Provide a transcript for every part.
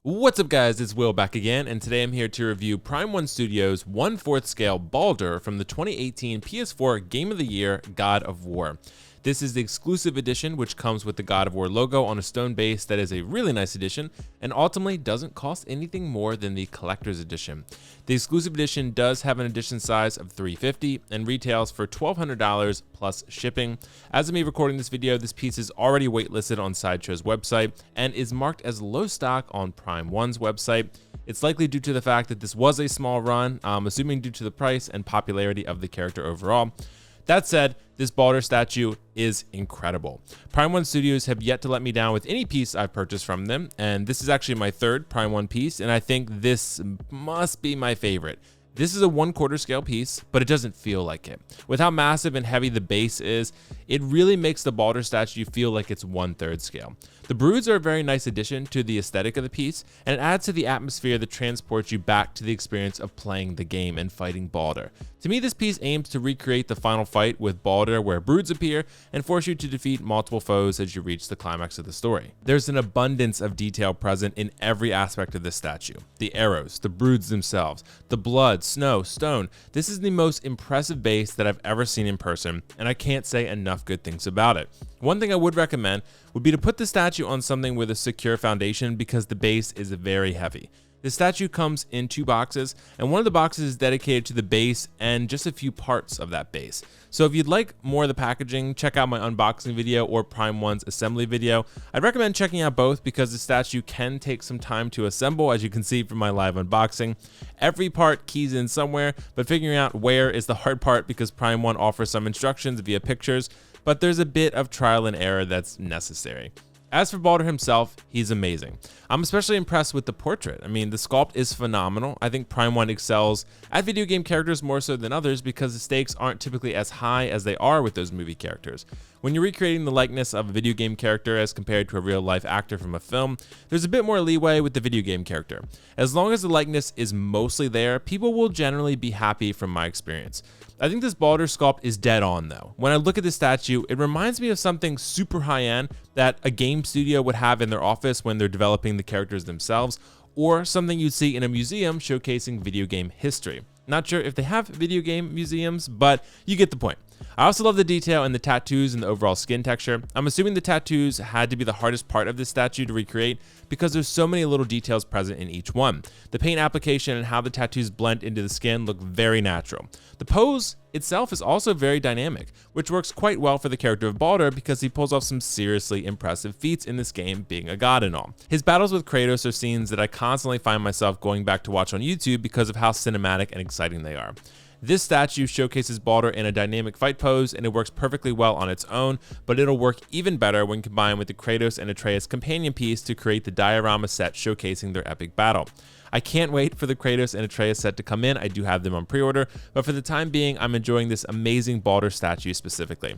What's up guys, it's Will back again, and today I'm here to review Prime 1 Studios' 1/4 scale Baldur from the 2018 PS4 Game of the Year God of War. This is the exclusive edition which comes with the God of War logo on a stone base that is a really nice edition and ultimately doesn't cost anything more than the collector's edition. The exclusive edition does have an edition size of $350 and retails for $1,200 plus shipping. As of me recording this video, this piece is already waitlisted on Sideshow's website and is marked as low stock on Prime 1's website. It's likely due to the fact that this was a small run, assuming due to the price and popularity of the character overall. That said, this Baldur statue is incredible. Prime 1 Studios have yet to let me down with any piece I've purchased from them, and this is actually my third Prime 1 piece, and I think this must be my favorite. This is a 1/4 scale piece, but it doesn't feel like it. With how massive and heavy the base is, it really makes the Baldur statue feel like it's 1/3 scale. The broods are a very nice addition to the aesthetic of the piece, and it adds to the atmosphere that transports you back to the experience of playing the game and fighting Baldur. To me, this piece aims to recreate the final fight with Baldur where broods appear and force you to defeat multiple foes as you reach the climax of the story. There's an abundance of detail present in every aspect of this statue. The arrows, the broods themselves, the blood, snow, stone. This is the most impressive base that I've ever seen in person, and I can't say enough good things about it. One thing I would recommend would be to put the statue on something with a secure foundation because the base is very heavy. The statue comes in 2 boxes, and one of the boxes is dedicated to the base and just a few parts of that base. So if you'd like more of the packaging, check out my unboxing video or Prime 1's assembly video. I'd recommend checking out both because the statue can take some time to assemble, as you can see from my live unboxing. Every part keys in somewhere, but figuring out where is the hard part because Prime 1 offers some instructions via pictures, but there's a bit of trial and error that's necessary. As for Baldur himself, he's amazing. I'm especially impressed with the portrait. I mean, the sculpt is phenomenal. I think Prime 1 excels at video game characters more so than others because the stakes aren't typically as high as they are with those movie characters. When you're recreating the likeness of a video game character as compared to a real life actor from a film, there's a bit more leeway with the video game character. As long as the likeness is mostly there, people will generally be happy from my experience. I think this Baldur sculpt is dead on though. When I look at this statue, it reminds me of something super high-end that a game studio would have in their office when they're developing the characters themselves, or something you'd see in a museum showcasing video game history. Not sure if they have video game museums, but you get the point. I also love the detail in the tattoos and the overall skin texture. I'm assuming the tattoos had to be the hardest part of this statue to recreate because there's so many little details present in each one. The paint application and how the tattoos blend into the skin look very natural. The pose itself is also very dynamic, which works quite well for the character of Baldur because he pulls off some seriously impressive feats in this game, being a god and all. His battles with Kratos are scenes that I constantly find myself going back to watch on YouTube because of how cinematic and exciting they are. This statue showcases Baldur in a dynamic fight pose, and it works perfectly well on its own, but it'll work even better when combined with the Kratos and Atreus companion piece to create the diorama set showcasing their epic battle. I can't wait for the Kratos and Atreus set to come in. I do have them on pre-order, but for the time being, I'm enjoying this amazing Baldur statue specifically.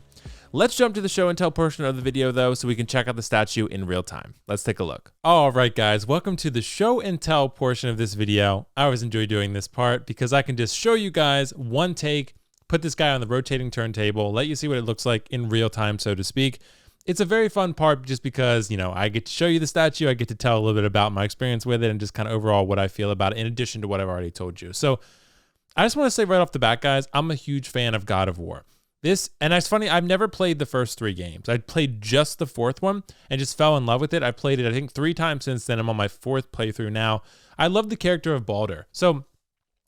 Let's jump to the show and tell portion of the video though, so we can check out the statue in real time. Let's take a look. All right, guys, welcome to the show and tell portion of this video. I always enjoy doing this part because I can just show you guys one take, put this guy on the rotating turntable, let you see what it looks like in real time, so to speak. It's a very fun part just because, you know, I get to show you the statue, I get to tell a little bit about my experience with it and just kind of overall what I feel about it in addition to what I've already told you. So I just want to say right off the bat, guys, I'm a huge fan of God of War. And it's funny, I've never played the first 3 games. I played just the 4th one and just fell in love with it. I played it, I think, 3 times since then. I'm on my 4th playthrough now. I love the character of Baldur. So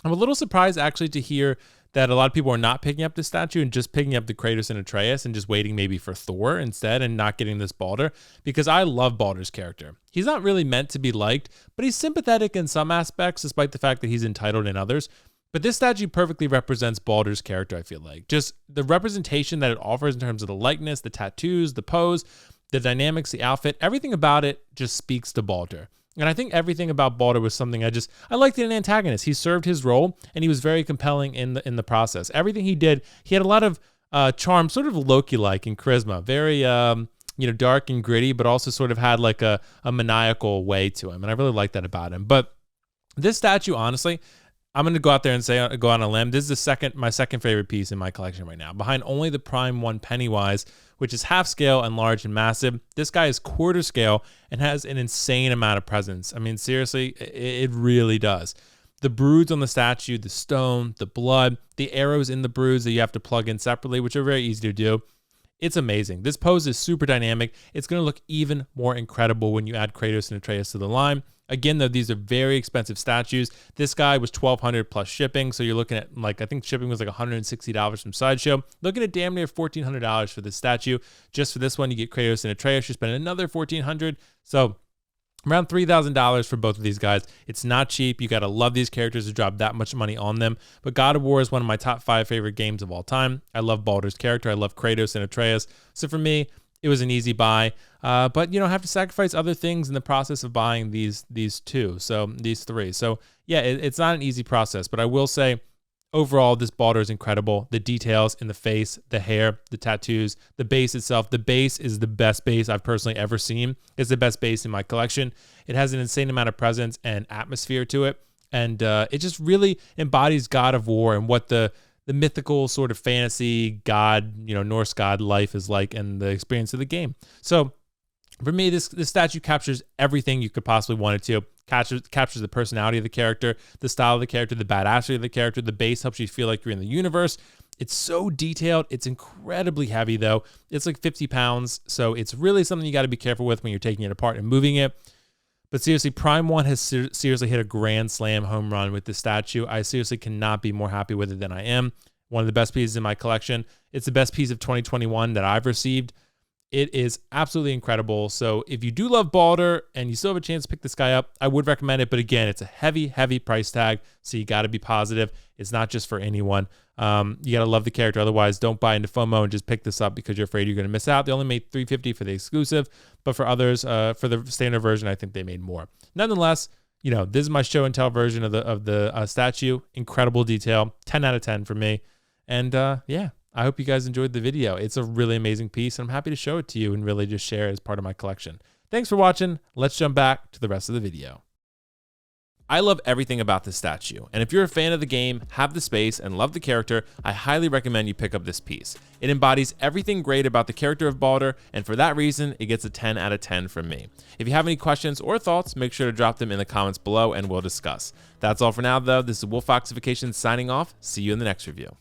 I'm a little surprised actually to hear that a lot of people are not picking up the statue and just picking up the Kratos and Atreus and just waiting maybe for Thor instead and not getting this Baldur, because I love Baldur's character. He's not really meant to be liked, but he's sympathetic in some aspects despite the fact that he's entitled in others. But this statue perfectly represents Baldur's character, I feel like. Just the representation that it offers in terms of the likeness, the tattoos, the pose, the dynamics, the outfit, everything about it just speaks to Baldur. And I think everything about Baldur was something I liked in an antagonist. He served his role and he was very compelling in the process. Everything he did, he had a lot of charm, sort of Loki-like in charisma, very dark and gritty, but also sort of had like a maniacal way to him. And I really like that about him. But this statue, honestly, I'm going to go out there and go on a limb. This is my second favorite piece in my collection right now, behind only the Prime 1 Pennywise, which is half scale and large and massive. This guy is quarter scale and has an insane amount of presence. I mean, seriously, it really does. The broods on the statue, the stone, the blood, the arrows in the broods that you have to plug in separately, which are very easy to do. It's amazing. This pose is super dynamic. It's going to look even more incredible when you add Kratos and Atreus to the line. Again, though, these are very expensive statues. This guy was $1,200 plus shipping, so you're looking at, like, I think shipping was like $160 from Sideshow. Looking at damn near $1,400 for this statue. Just for this one, you get Kratos and Atreus. You spend another $1,400. So around $3,000 for both of these guys. It's not cheap. You got to love these characters to drop that much money on them. But God of War is one of my top 5 favorite games of all time. I love Baldur's character. I love Kratos and Atreus. So for me, it was an easy buy. But you don't have to sacrifice other things in the process of buying these three. So yeah, it's not an easy process. But I will say, overall, this Baldur is incredible. The details in the face, the hair, the tattoos, the base itself. The base is the best base I've personally ever seen. It's the best base in my collection. It has an insane amount of presence and atmosphere to it. And it just really embodies God of War and what the mythical sort of fantasy god, Norse god life is like and the experience of the game. So for me, this statue captures everything you could possibly want it to. Captures the personality of the character, the style of the character, the badassery of the character. The base helps you feel like you're in the universe. It's so detailed. It's incredibly heavy, though. It's like 50 pounds, so it's really something you got to be careful with when you're taking it apart and moving it. But seriously, Prime 1 has seriously hit a grand slam home run with this statue. I seriously cannot be more happy with it than I am. One of the best pieces in my collection. It's the best piece of 2021 that I've received. It is absolutely incredible. So if you do love Baldur and you still have a chance to pick this guy up, I would recommend it. But again, it's a heavy, heavy price tag. So you got to be positive. It's not just for anyone. You got to love the character. Otherwise, don't buy into FOMO and just pick this up because you're afraid you're going to miss out. They only made $350 for the exclusive. But for others, for the standard version, I think they made more. Nonetheless, this is my show and tell version of the statue. Incredible detail. 10 out of 10 for me. And yeah. I hope you guys enjoyed the video. It's a really amazing piece, and I'm happy to show it to you and really just share it as part of my collection. Thanks for watching. Let's jump back to the rest of the video. I love everything about this statue, and if you're a fan of the game, have the space, and love the character, I highly recommend you pick up this piece. It embodies everything great about the character of Baldur, and for that reason, it gets a 10 out of 10 from me. If you have any questions or thoughts, make sure to drop them in the comments below, and we'll discuss. That's all for now, though. This is WillFoxification signing off. See you in the next review.